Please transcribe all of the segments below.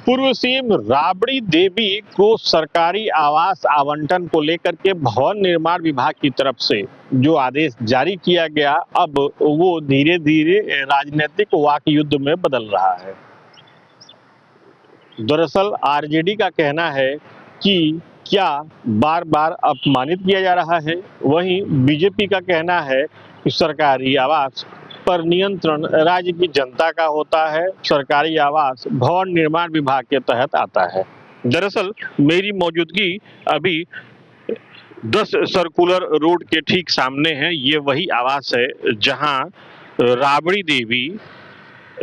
पूर्व सीएम राबड़ी देवी को सरकारी आवास आवंटन को लेकर के भवन निर्माण विभाग की तरफ से जो आदेश जारी किया गया, अब वो धीरे धीरे राजनीतिक वाक युद्ध में बदल रहा है। दरअसल आरजेडी का कहना है कि क्या बार बार अपमानित किया जा रहा है, वहीं बीजेपी का कहना है कि सरकारी आवास पर नियंत्रण राज्य की जनता का होता है, सरकारी आवास भवन निर्माण विभाग के तहत आता है। दरअसल मेरी मौजूदगी अभी 10 सर्कुलर रोड के ठीक सामने है। ये वही आवास है जहां राबड़ी देवी,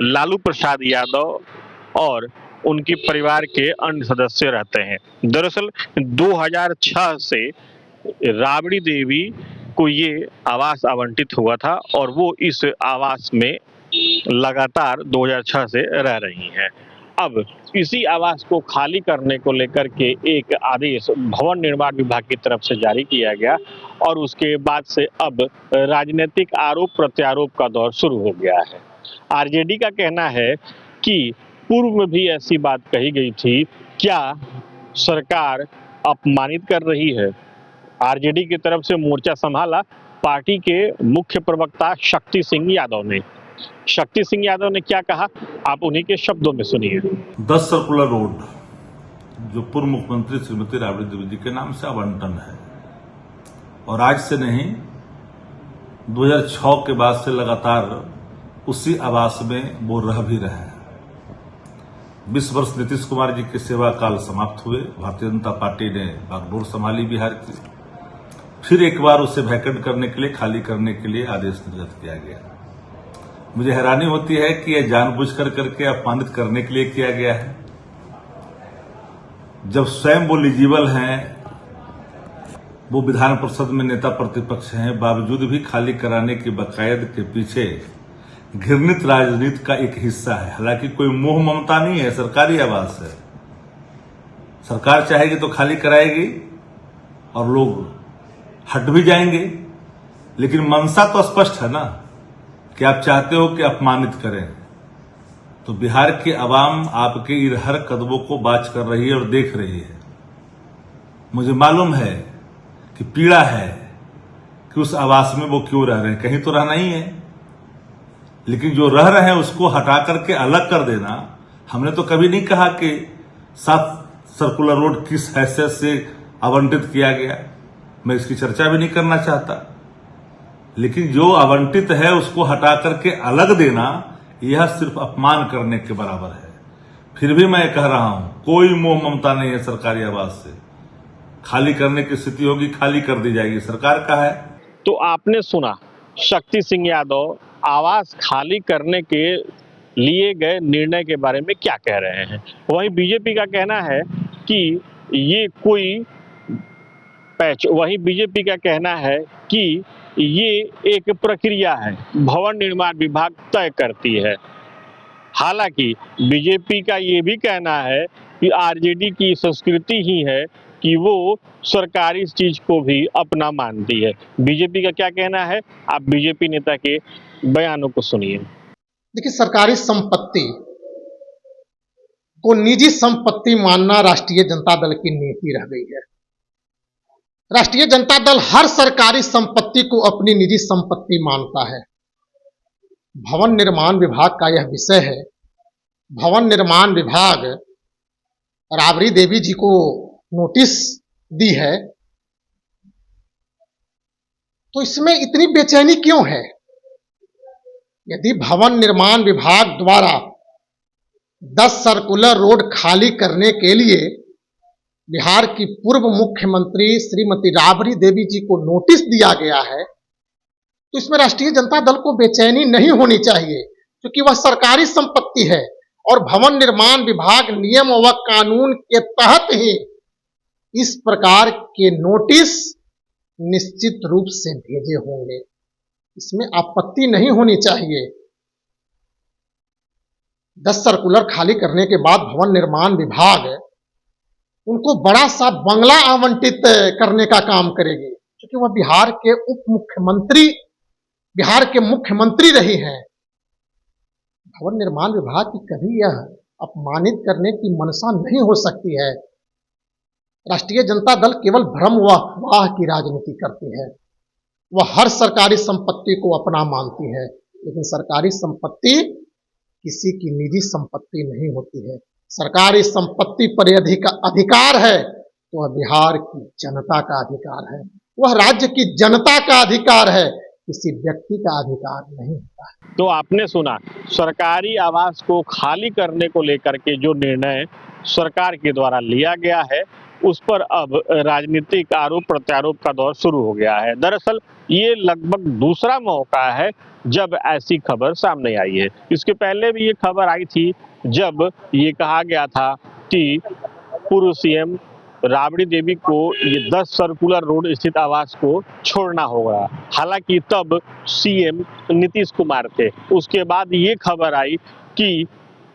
लालू प्रसाद यादव और उनके परिवार के अन्य सदस्य रहते हैं। दरअसल 2006 से राबड़ी देवी को ये आवास आवंटित हुआ था और वो इस आवास में लगातार 2006 से रह रही हैं। अब इसी आवास को खाली करने को लेकर के एक आदेश भवन निर्माण विभाग की तरफ से जारी किया गया और उसके बाद से अब राजनीतिक आरोप प्रत्यारोप का दौर शुरू हो गया है। आरजेडी का कहना है कि पूर्व में भी ऐसी बात कही गई थी, क्या सरकार अपमानित कर रही है? आरजेडी की तरफ से मोर्चा संभाला पार्टी के मुख्य प्रवक्ता शक्ति सिंह यादव ने। शक्ति सिंह यादव ने क्या कहा, आप उन्हीं के शब्दों में सुनिए। 10 सर्कुलर रोड जो पूर्व मुख्यमंत्री श्रीमती राबड़ी देवी जी के नाम से आवंटन है और आज से नहीं 2006 के बाद से लगातार उसी आवास में वो रह भी रहे हैं। 20 वर्ष नीतीश कुमार जी के सेवा काल समाप्त हुए, भारतीय जनता पार्टी ने बागडोर संभाली बिहार की, फिर एक बार उसे वैकेंट करने के लिए, खाली करने के लिए आदेश निर्गत किया गया। मुझे हैरानी होती है कि यह जानबूझकर करके अपमानित करने के लिए किया गया है। जब स्वयं वो एलिजिबल हैं, वो विधान परिषद में नेता प्रतिपक्ष हैं, बावजूद भी खाली कराने की बकायद के पीछे घृणित राजनीति का एक हिस्सा है। हालांकि कोई मोह ममता नहीं है, सरकारी आवास है, सरकार चाहेगी तो खाली कराएगी और लोग हट भी जाएंगे, लेकिन मंशा तो स्पष्ट है ना कि आप चाहते हो कि अपमानित करें। तो बिहार की आवाम आपके हर कदमों को वाच कर रही है और देख रही है। मुझे मालूम है कि पीड़ा है कि उस आवास में वो क्यों रह रहे हैं, कहीं तो रहना ही है, लेकिन जो रह रहे हैं उसको हटा करके अलग कर देना। हमने तो कभी नहीं कहा कि 7 सर्कुलर रोड किस हैसियत से आवंटित किया गया, मैं इसकी चर्चा भी नहीं करना चाहता, लेकिन जो आवंटित है उसको हटा करके अलग देना यह सिर्फ अपमान करने के बराबर है। फिर भी मैं कह रहा हूं, कोई मोह ममता नहीं है सरकारी आवास से। खाली करने की स्थिति होगी, खाली कर दी जाएगी, सरकार का है। तो आपने सुना शक्ति सिंह यादव आवास खाली करने के लिए गए निर्णय के बारे में क्या कह रहे हैं। वहीं बीजेपी का कहना है कि ये कोई वहीं बीजेपी का कहना है कि ये एक प्रक्रिया है, भवन निर्माण विभाग तय करती है। हालांकि बीजेपी का ये भी कहना है कि आरजेडी की संस्कृति ही है कि वो सरकारी चीज को भी अपना मानती है। बीजेपी का क्या कहना है, आप बीजेपी नेता के बयानों को सुनिए। देखिए, सरकारी संपत्ति को निजी संपत्ति मानना राष्ट्रीय जनता दल की नीति रह गई है। राष्ट्रीय जनता दल हर सरकारी संपत्ति को अपनी निजी संपत्ति मानता है। भवन निर्माण विभाग का यह विषय है। भवन निर्माण विभाग राबड़ी देवी जी को नोटिस दी है, तो इसमें इतनी बेचैनी क्यों है? यदि भवन निर्माण विभाग द्वारा 10 सर्कुलर रोड खाली करने के लिए बिहार की पूर्व मुख्यमंत्री श्रीमती राबड़ी देवी जी को नोटिस दिया गया है, तो इसमें राष्ट्रीय जनता दल को बेचैनी नहीं होनी चाहिए, क्योंकि वह सरकारी संपत्ति है और भवन निर्माण विभाग नियम व कानून के तहत ही इस प्रकार के नोटिस निश्चित रूप से भेजे होंगे। इसमें आपत्ति नहीं होनी चाहिए। 10 सर्कुलर खाली करने के बाद भवन निर्माण विभाग उनको बड़ा सा बंगला आवंटित करने का काम करेगी, क्योंकि वह बिहार के उप मुख्यमंत्री, बिहार के मुख्यमंत्री रही हैं। भवन निर्माण विभाग की कभी यह अपमानित करने की मनसा नहीं हो सकती है। राष्ट्रीय जनता दल केवल भ्रम व अफवाह की राजनीति करती है। वह हर सरकारी संपत्ति को अपना मानती है, लेकिन सरकारी संपत्ति किसी की निजी संपत्ति नहीं होती है। सरकारी संपत्ति पर अधिकार है तो वह बिहार की जनता का अधिकार है, वह राज्य की जनता का अधिकार है, किसी व्यक्ति का अधिकार नहीं होता है। तो आपने सुना, सरकारी आवास को खाली करने को लेकर के जो निर्णय सरकार के द्वारा लिया गया है, उस पर अब राजनीतिक आरोप प्रत्यारोप का दौर शुरू हो गया है। दरअसल ये लगभग दूसरा मौका है जब ऐसी खबर सामने आई है। इसके पहले भी ये खबर आई थी जब ये कहा गया था कि पूर्व सीएम राबड़ी देवी को ये 10 सर्कुलर रोड स्थित आवास को छोड़ना होगा। हालांकि तब सीएम नीतीश कुमार थे। उसके बाद ये खबर आई कि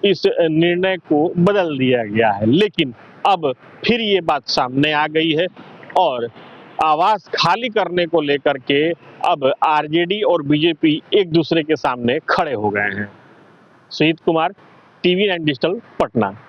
इस निर्णय को बदल दिया गया है, लेकिन अब फिर ये बात सामने आ गई है और आवास खाली करने को लेकर के अब आरजेडी और बीजेपी एक दूसरे के सामने खड़े हो गए हैं। Sujit Kumar, TV 9 Digital, Patna.